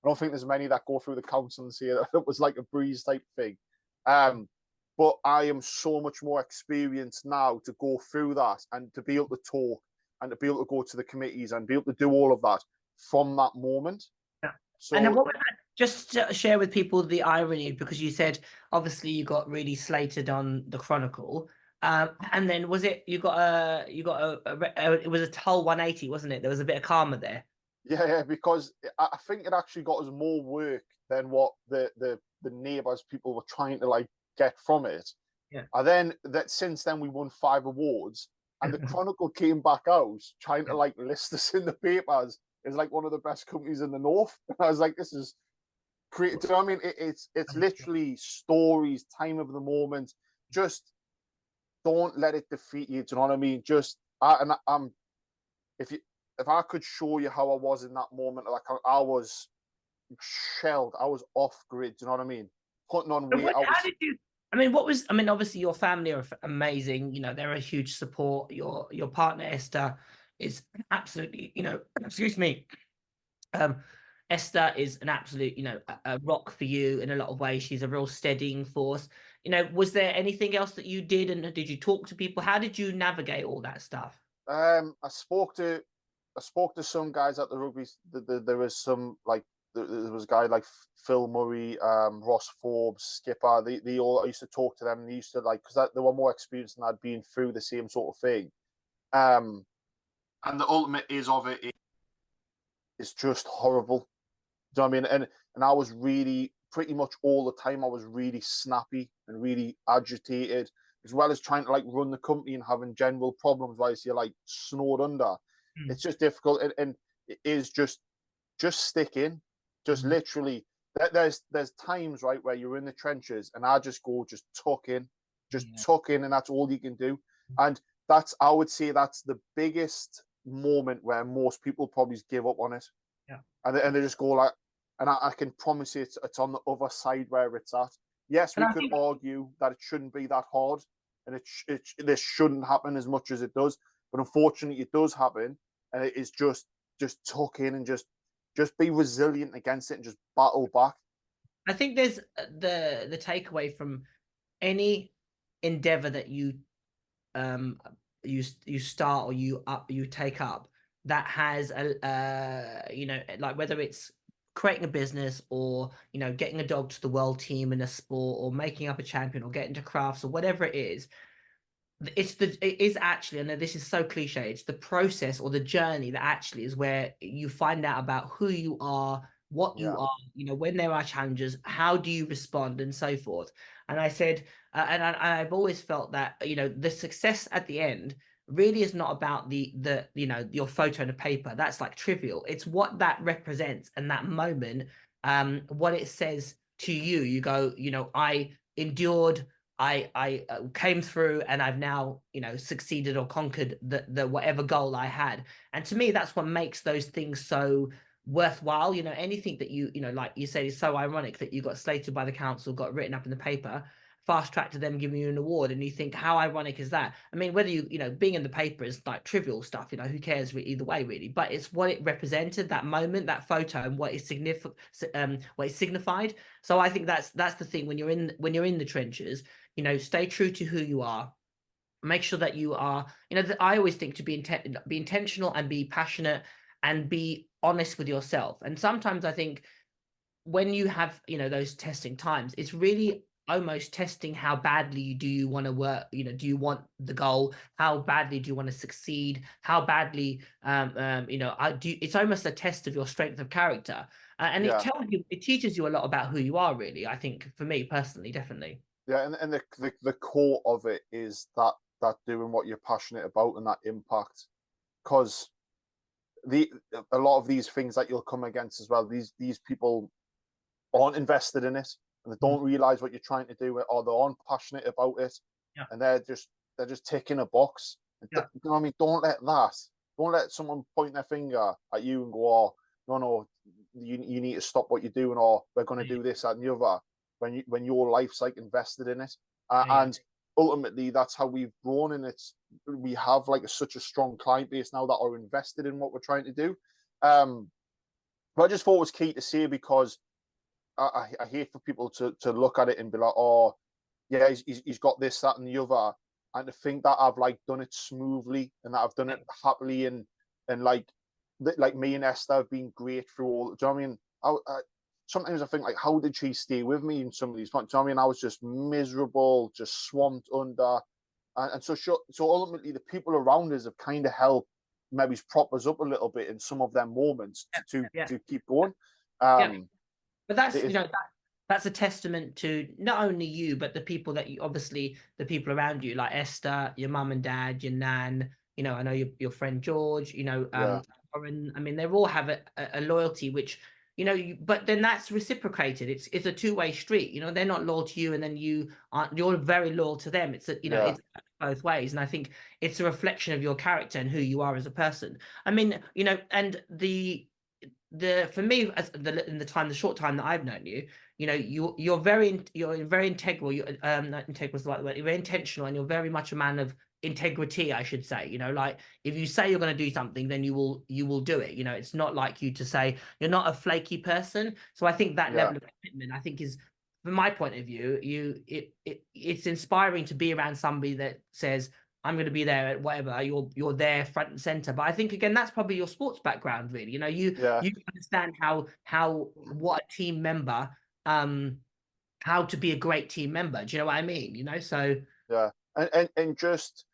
I don't think there's many that go through the council and say that it was like a breeze type thing. But I am so much more experienced now to go through that and to be able to talk and to be able to go to the committees and be able to do all of that from that moment. Yeah. So, and then what was that? Just to share with people the irony, because you said obviously you got really slated on the Chronicle, and then was it you got it was a whole 180, wasn't it? There was a bit of karma there. yeah, because I think it actually got us more work than what the neighbours people were trying to like get from it. Yeah. And then that since then we won 5 awards, and the Chronicle came back out trying to like list us in the papers as like one of the best companies in the north. And I was like, this is creative. Do you know what I mean? It's literally stories, time of the moment. Just don't let it defeat you. Do you know what I mean? Just I'm if I could show you how I was in that moment, like I was shelled, I was off grid. Do you know what I mean? Putting on weight. How did you? I mean, what was? I mean, obviously your family are amazing. You know, they're a huge support. Your partner Esther is absolutely. You know, excuse me. Esther is an absolute, a rock for you in a lot of ways. She's a real steadying force. You know, was there anything else that you did, and did you talk to people? How did you navigate all that stuff? I spoke to some guys at the rugby. There was some like there was a guy like Phil Murray, Ross Forbes, Skipper. They all, I used to talk to them, and they used to like, because they were more experienced and I'd been through the same sort of thing. And the ultimate of it is just horrible. Do you know what I mean? And I was really, pretty much all the time, I was really snappy and really agitated, as well as trying to like run the company and having general problems whilst you're like snowed under. It's just difficult, and it is just stick in, just literally. There's times, right, where you're in the trenches, and I just go, just tuck in, and that's all you can do. And I would say that's the biggest moment where most people probably give up on it. Yeah. And they just go like, and I can promise you it's on the other side where it's at. Yes, we could argue that it shouldn't be that hard, and this shouldn't happen as much as it does. But unfortunately, it does happen, and it is just tuck in and just be resilient against it and just battle back. I think there's the takeaway from any endeavor that you start or you take up that has a like whether it's creating a business or getting a dog to the world team in a sport or making up a champion or getting to crafts or whatever it is. It is actually, I know this is so cliche, it's the process or the journey that actually is where you find out about who you are, what you are, when there are challenges, how do you respond, and so forth. And I said, I've always felt that, the success at the end really is not about your photo on a paper. That's like trivial. It's what that represents and that moment, what it says to you. You go, I endured, I came through, and I've now succeeded or conquered the whatever goal I had. And to me, that's what makes those things so worthwhile. Anything that like you said, is so ironic that you got slated by the council, got written up in the paper, fast track to them giving you an award, and you think, how ironic is that? I mean, whether being in the paper is like trivial stuff, who cares either way really, but it's what it represented, that moment, that photo, and what is significant, what it signified. So I think that's the thing when you're in the trenches. Stay true to who you are. Make sure that you are, I always think to be intentional and be passionate and be honest with yourself. And sometimes I think when you have, those testing times, it's really almost testing how badly do you want to work, do you want the goal? How badly do you want to succeed? How badly, it's almost a test of your strength of character. And it teaches you a lot about who you are, really, I think, for me personally, definitely. Yeah, and the core of it is that doing what you're passionate about and that impact, because a lot of these things that you'll come against as well, these people aren't invested in it, and they don't realize what you're trying to do, or they aren't passionate about it, and they're just ticking a box. You know what I mean? Don't let someone point their finger at you and go, oh, no, you need to stop what you're doing, or we're going to do this, that, and the other, when your life's like invested in it. And ultimately that's how we've grown, and we have like such a strong client base now that are invested in what we're trying to do. But I just thought it was key to say because I hate for people to look at it and be like, oh, yeah, he's got this, that, and the other, and to think that I've like done it smoothly and that I've done it happily and like me and Esther have been great through all. Do you know what I mean? Sometimes I think like, how did she stay with me in some of these points? Do you know what I mean? I was just miserable, just swamped under, and so ultimately the people around us have kind of helped maybe prop us up a little bit in some of them moments Yeah. to keep going. Yeah. But that's, It is, that's a testament to not only you, but the people that you, obviously the people around you, like Esther, your mum and dad, your nan, I know your friend George, yeah, Lauren. I mean, they all have a loyalty, which, but then that's reciprocated. It's a two-way street. They're not loyal to you, and then you're very loyal to them. It's yeah, it's both ways. And I think it's a reflection of your character and who you are as a person. I mean, and for me, in the short time that I've known you, you're very integral. Not integral is the right word. You're very intentional, and you're very much a man of integrity, I should say. Like if you say you're going to do something, then you will do it. It's not like you to say you're not a flaky person. So I think that yeah. level of commitment, I think, is, from my point of view, it's inspiring to be around somebody that says, I'm going to be there at whatever, you're there front and center. But I think, again, that's probably your sports background, really. Yeah, You understand what a team member, how to be a great team member. Do you know what I mean? So yeah, and just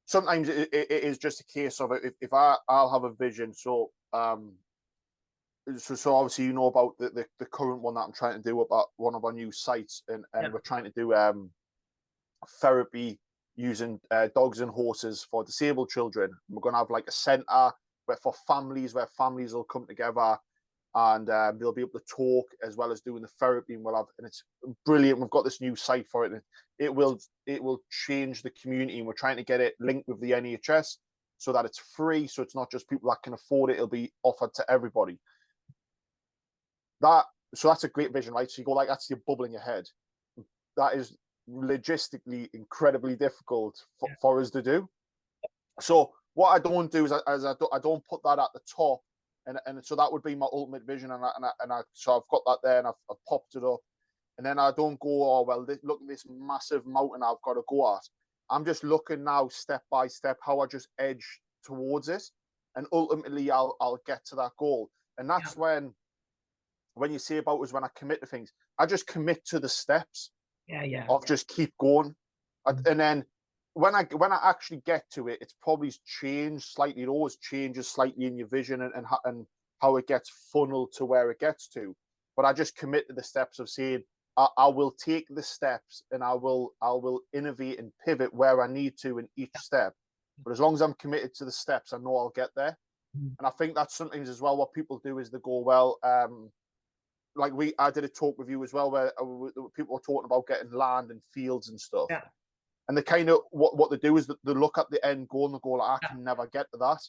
sometimes it is just a case of if I'll have a vision. So obviously about the current one that I'm trying to do about one of our new sites, and yeah, we're trying to do therapy using dogs and horses for disabled children. We're going to have like a centre where families will come together, and they'll be able to talk as well as doing the therapy. And it's brilliant. We've got this new site for it, and it will change the community. And we're trying to get it linked with the NHS so that it's free. So it's not just people that can afford it. It'll be offered to everybody. So that's a great vision, right? So you go like, that's your bubble in your head. That is logistically incredibly difficult for us to do. So what I don't do is I don't put that at the top, and so that would be my ultimate vision, so I've got that there, and I've popped it up, and then I don't go, oh well, look at this massive mountain I've got to go at. I'm just looking now step by step how I just edge towards it, and ultimately I'll get to that goal. And that's when you say about us, when I commit to things, I just commit to the steps of just keep going. And then when I actually get to it, it's probably changed slightly. It always changes slightly in your vision and how it gets funneled to where it gets to. But I just commit to the steps of saying I will take the steps, and I will innovate and pivot where I need to in each step. But as long as I'm committed to the steps, I know I'll get there. And I think that's sometimes as well what people do is they go, well, like I did a talk with you as well where people were talking about getting land and fields and stuff. yeah, And they kind of what they do is that they look at the end goal and they go, like, I can never get to that.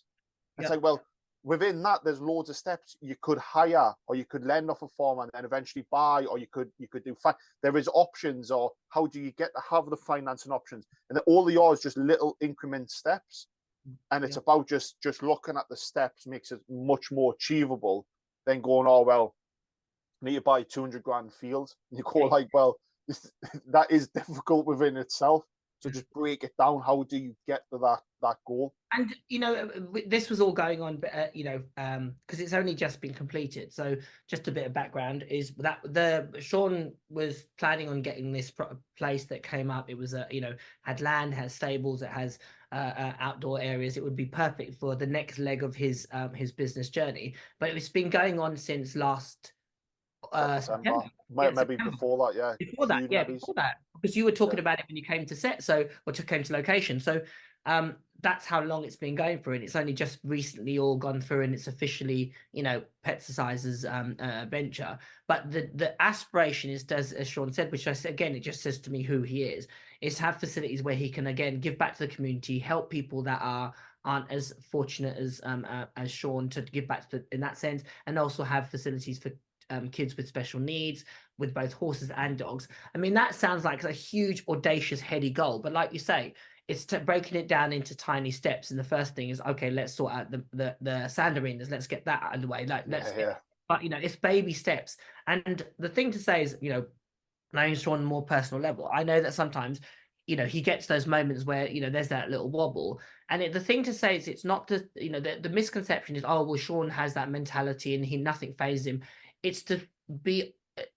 It's like, well, within that, there's loads of steps. You could hire, or you could lend off a farm and then eventually buy, or you could do. There is options, or how do you get to have the financing options? And all they are is just little increment steps. And it's about just looking at the steps makes it much more achievable than going, oh well, I need to buy 200 grand field. And you go like, well, that is difficult within itself. So just break it down. How do you get to that goal? And this was all going on, because it's only just been completed. So just a bit of background is that Sean was planning on getting this place that came up. It was had land, has stables, it has outdoor areas. It would be perfect for the next leg of his business journey. But it's been going on since last September. Maybe September. before that, yeah. Before that, before that, because you were talking about it when you came to set, came to location. So that's how long it's been going for, and it's only just recently all gone through, and it's officially, Petsicize's venture. But the aspiration is, as Sean said, which I said again, it just says to me who he is to have facilities where he can again give back to the community, help people that aren't as fortunate as Sean to give back to in that sense, and also have facilities for kids with special needs, with both horses and dogs. I mean, that sounds like a huge, audacious, heady goal. But like you say, it's breaking it down into tiny steps. And the first thing is, okay, let's sort out the sand arenas. Let's get that out of the way. Like, let's Yeah, get, yeah, but it's baby steps. And the thing to say is, knowing Sean on a more personal level, I know that sometimes, he gets those moments where, there's that little wobble. And the thing to say is, it's not to, the misconception is, oh, well, Sean has that mentality and nothing phases him. It's to be,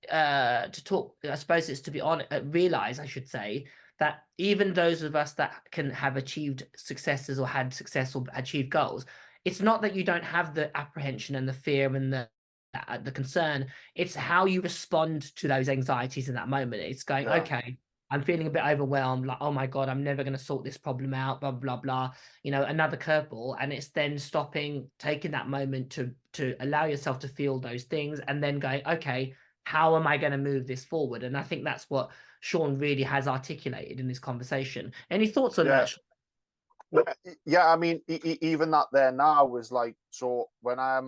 to talk, I suppose it's to be on, realize, I should say, that even those of us that can have achieved successes or had success or achieved goals, it's not that you don't have the apprehension and the fear and the concern. It's how you respond to those anxieties in that moment. It's going, yeah, okay, I'm feeling a bit overwhelmed, like, oh my God, I'm never going to sort this problem out, blah, blah, blah, another curveball. And it's then stopping, taking that moment to allow yourself to feel those things and then going, okay, how am I going to move this forward? And I think that's what Sean really has articulated in this conversation. Any thoughts on yeah. that, Sean? Yeah, I mean, even that there now was like, so when I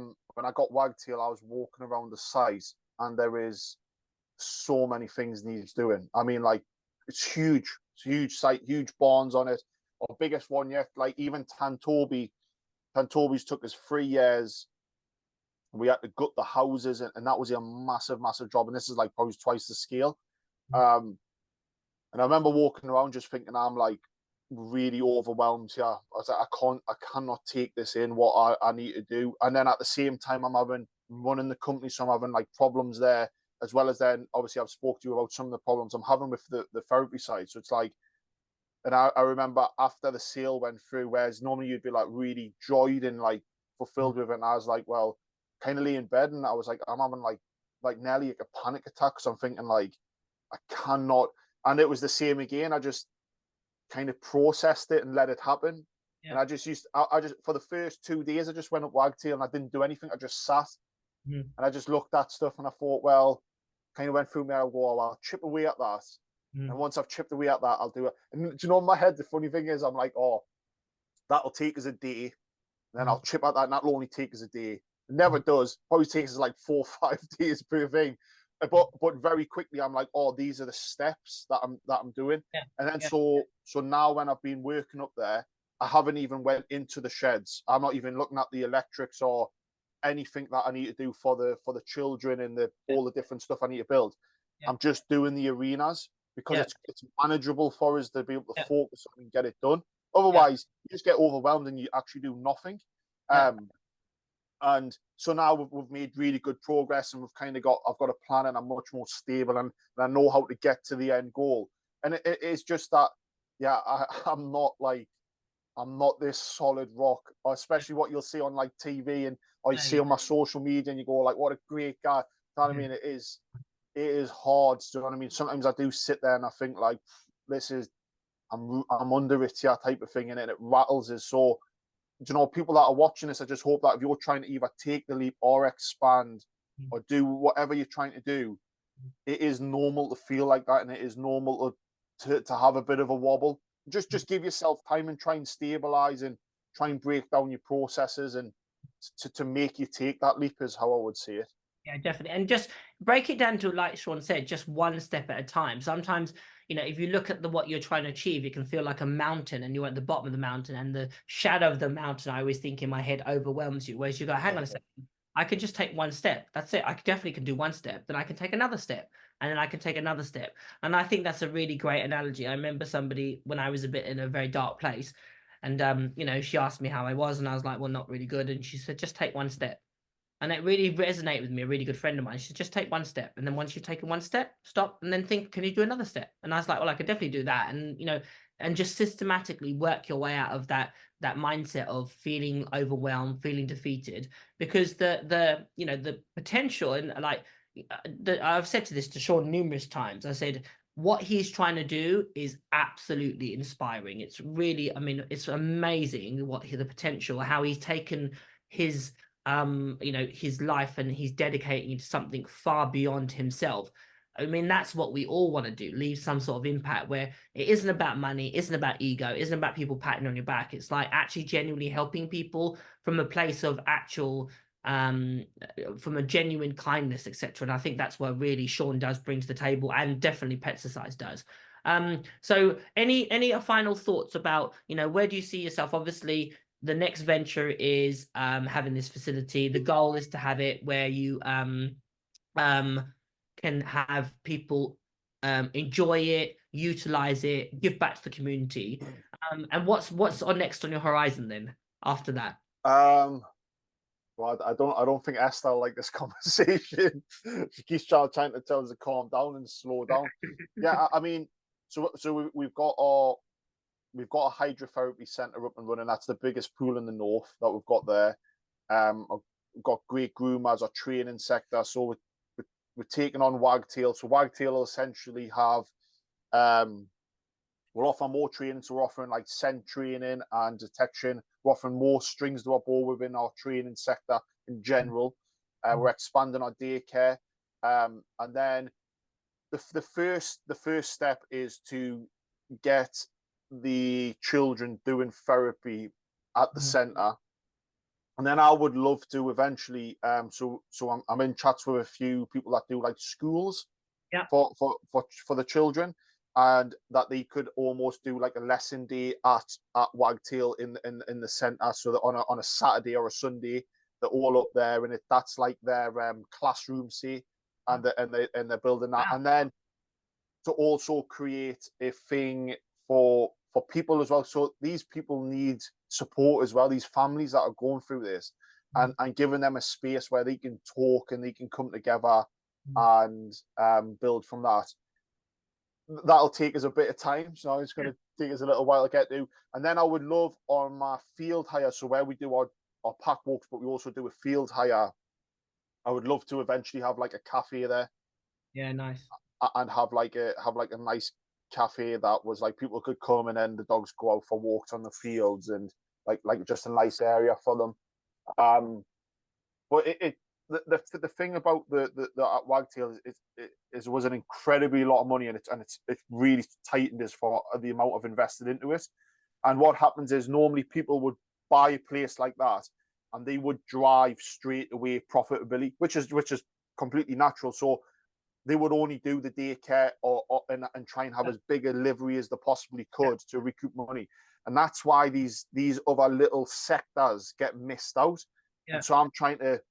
got Wagtail, I was walking around the site, and there is so many things needs doing. I mean, like, it's huge site, huge barns on it. Our biggest one yet. Like, even Tantobi's took us 3 years. We had to gut the houses, and that was a massive job. And this is like probably twice the scale. And I remember walking around just thinking, I'm like really overwhelmed here. I was like, I cannot take this in, what I need to do. And then at the same time, I'm running the company, so I'm having like problems there, as well as then obviously I've spoke to you about some of the problems I'm having with the therapy side. So it's like, and I remember after the sale went through, whereas normally you'd be like really joyed and like fulfilled with it, and I was like, well, kind of lay in bed, and I was like, I'm having like nearly like a panic attack, because I'm thinking like, I cannot. And it was the same again. I just kind of processed it and let it happen. Yeah. And I just for the first 2 days, I just went up Wagtail and I didn't do anything. I just sat and I just looked at stuff, and I thought, well, kind of went through my wall. I'll chip away at that. And once I've chipped away at that, I'll do it. And do you know, in my head, the funny thing is, I'm like, oh, that'll take us a day. And then I'll chip at that, and that'll only take us a day. It never does. Probably takes us like 4 or 5 days per thing. But very quickly, I'm like, oh, these are the steps that I'm doing. Yeah. And then so now when I've been working up there, I haven't even went into the sheds. I'm not even looking at the electrics or anything that I need to do for the children and all the different stuff I need to build. I'm just doing the arenas, because it's manageable for us to be able to focus on and get it done. Otherwise, you just get overwhelmed and you actually do nothing. And so now we've made really good progress, and I've got a plan, and I'm much more stable, and I know how to get to the end goal. And it's just that, I'm not this solid rock, or especially what you'll see on like TV and or you see on my social media, and you go like, what a great guy. You know what I mean? It is hard. Do you know what I mean? Sometimes I do sit there and I think like, I'm under it here type of thing, and it rattles us. So, you know, people that are watching this, I just hope that if you're trying to either take the leap or expand or do whatever you're trying to do, it is normal to feel like that, and it is normal to have a bit of a wobble. Just give yourself time and try and stabilize and try and break down your processes, and to make you take that leap is how I would see it. Yeah, definitely. And just break it down to, like Sean said, just one step at a time. Sometimes, if you look at what you're trying to achieve, it can feel like a mountain, and you're at the bottom of the mountain, and the shadow of the mountain, I always think in my head, overwhelms you. Whereas you go, hang on a second, I can just take one step. That's it. I definitely can do one step. Then I can take another step, and then I can take another step. And I think that's a really great analogy. I remember somebody, when I was a bit in a very dark place, and she asked me how I was, and I was like, well, not really good. And she said, just take one step. And it really resonated with me. A really good friend of mine, she said, just take one step. And then once you've taken one step, stop and then think, can you do another step? And I was like, well, I could definitely do that. And, and just systematically work your way out of that mindset of feeling overwhelmed, feeling defeated, because the potential, and like, I've said to this to Sean numerous times, I said, what he's trying to do is absolutely inspiring. It's really, it's amazing the potential, how he's taken his his life, and he's dedicating it to something far beyond himself. That's what we all want to do, leave some sort of impact where it isn't about money, isn't about ego, isn't about people patting on your back. It's like actually genuinely helping people from a place of actual from a genuine kindness, etc. And I think that's what really Sean does bring to the table, and definitely Petsicize does. So any final thoughts about, where do you see yourself? Obviously, the next venture is having this facility. The goal is to have it where you can have people enjoy it, utilize it, give back to the community. And what's on next on your horizon then after that? Well, I don't think Esther like this conversation. She keeps trying to tell us to calm down and slow down. Yeah, I mean, we've got a hydrotherapy center up and running. That's the biggest pool in the north that we've got there. We've got Great Groom as our training sector. So we're taking on Wagtail. So Wagtail will essentially have we'll offer more training. So we're offering like scent training and detection. We're offering more strings to our bow within our training sector in general. We're expanding our daycare. And then the first step is to get the children doing therapy at the center. And then I would love to eventually, so I'm in chats with a few people that do like schools for the children, and that they could almost do like a lesson day at Wagtail in the centre, so that on a Saturday or a Sunday they're all up there, and that's like their classroom, say, and they're building that, and then to also create a thing for people as well. So these people need support as well. These families that are going through this, and giving them a space where they can talk and they can come together and build from that. That'll take us a bit of time, so it's going to take us a little while to get to. And then I would love on my field hire, so where we do our pack walks, but we also do a field hire. I would love to eventually have like a cafe there. Yeah, nice. And have like a nice cafe that was like people could come, and then the dogs go out for walks on the fields, and like just a nice area for them. But the thing about the Wagtail is it was an incredibly lot of money, and it's really tightened us for the amount of invested into it. And what happens is normally people would buy a place like that, and they would drive straight away profitability, which is completely natural. So they would only do the daycare and try and have as big a livery as they possibly could to recoup money. And that's why these other little sectors get missed out. Yeah. And so I'm trying to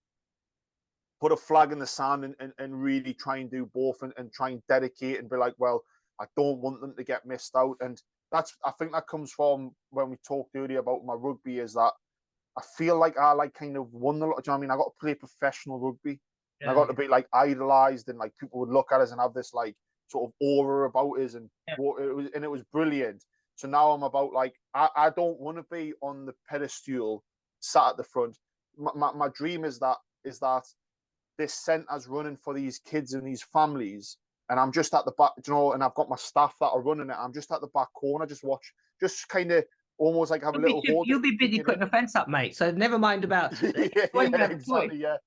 put a flag in the sand and really try and do both, and try and dedicate and be like, well, I don't want them to get missed out. And I think that comes from when we talked earlier about my rugby, is that I feel like I like kind of won a lot. Do you know what I mean? I got to play professional rugby. Yeah. I got to be like idolized, and like people would look at us and have this like sort of aura about us, and it was brilliant. So now I'm about like I don't want to be on the pedestal sat at the front. My dream is that this centre's running for these kids and these families, and I'm just at the back, you know, and I've got my staff that are running it. I'm just at the back corner, just kind of almost like have a little. You'll be busy putting the fence up, mate. So never mind about. Exactly. Yeah.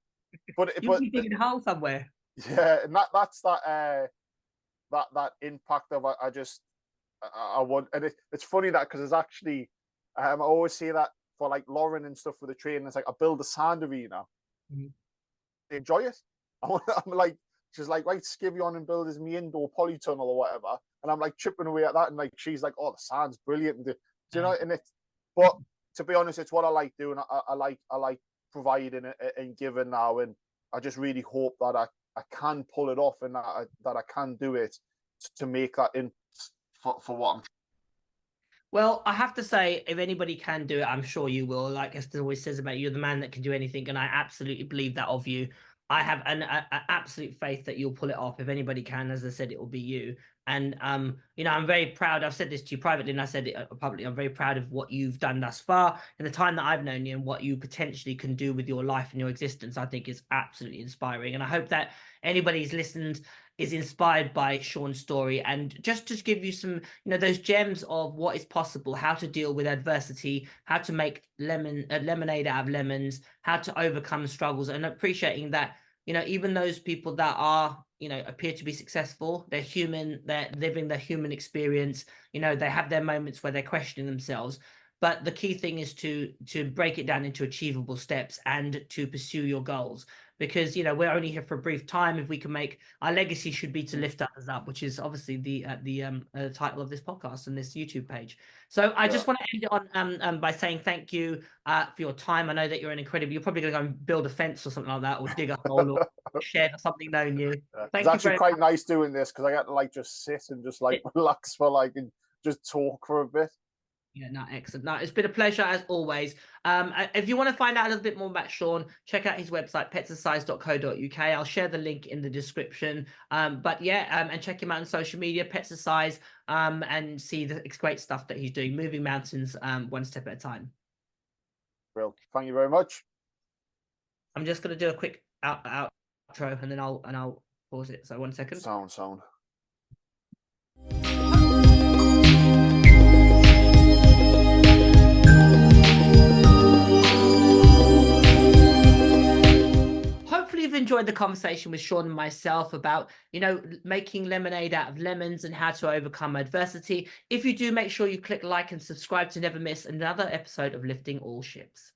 But you'll be digging a hole somewhere. Yeah, and that's that impact of I want, and it's funny that because it's actually I always say that for like Lauren and stuff with the training, it's like I build a sand arena. They enjoy it. I'm like, she's like, right, skivvy on and build his me indoor polytunnel or whatever, and I'm like chipping away at that, and like she's like, oh, the sand's brilliant, do you know? And but to be honest, it's what I like doing. I like providing and giving now, and I just really hope that I can pull it off, and that I can do it to make that in for what I'm. Well, I have to say, if anybody can do it, I'm sure you will. Like Esther always says about you, you're the man that can do anything, and I absolutely believe that of you. I have an absolute faith that you'll pull it off. If anybody can, as I said, it will be you. And I'm very proud. I've said this to you privately, and I said it publicly. I'm very proud of what you've done thus far in the time that I've known you, and what you potentially can do with your life and your existence. I think is absolutely inspiring, and I hope that anybody who's listened is inspired by Sean's story, and just to give you some, those gems of what is possible, how to deal with adversity, how to make lemonade out of lemons, how to overcome struggles, and appreciating that, even those people that are, appear to be successful, they're human, they're living their human experience, they have their moments where they're questioning themselves. But the key thing is to break it down into achievable steps and to pursue your goals. Because we're only here for a brief time. If we can make our legacy, should be to lift others up, which is obviously the title of this podcast and this YouTube page. So I just want to end it on by saying thank you for your time. I know that you're an incredible. You're probably going to go and build a fence or something like that, or dig a hole or shed or something, knowing you. It's actually quite nice doing this because I get to like just sit and just like relax for like and just talk for a bit. Yeah, no, excellent. No, it's been a pleasure as always. If you want to find out a little bit more about Sean, check out his website, petsascize.co.uk. I'll share the link in the description. But yeah, and check him out on social media, Petsascize, and see the great stuff that he's doing, moving mountains one step at a time. Well, thank you very much. I'm just going to do a quick outro and then I'll pause it. So 1 second. Sound. Hopefully you've enjoyed the conversation with Sean and myself about, making lemonade out of lemons and how to overcome adversity. If you do, make sure you click like and subscribe to never miss another episode of Lifting All Ships.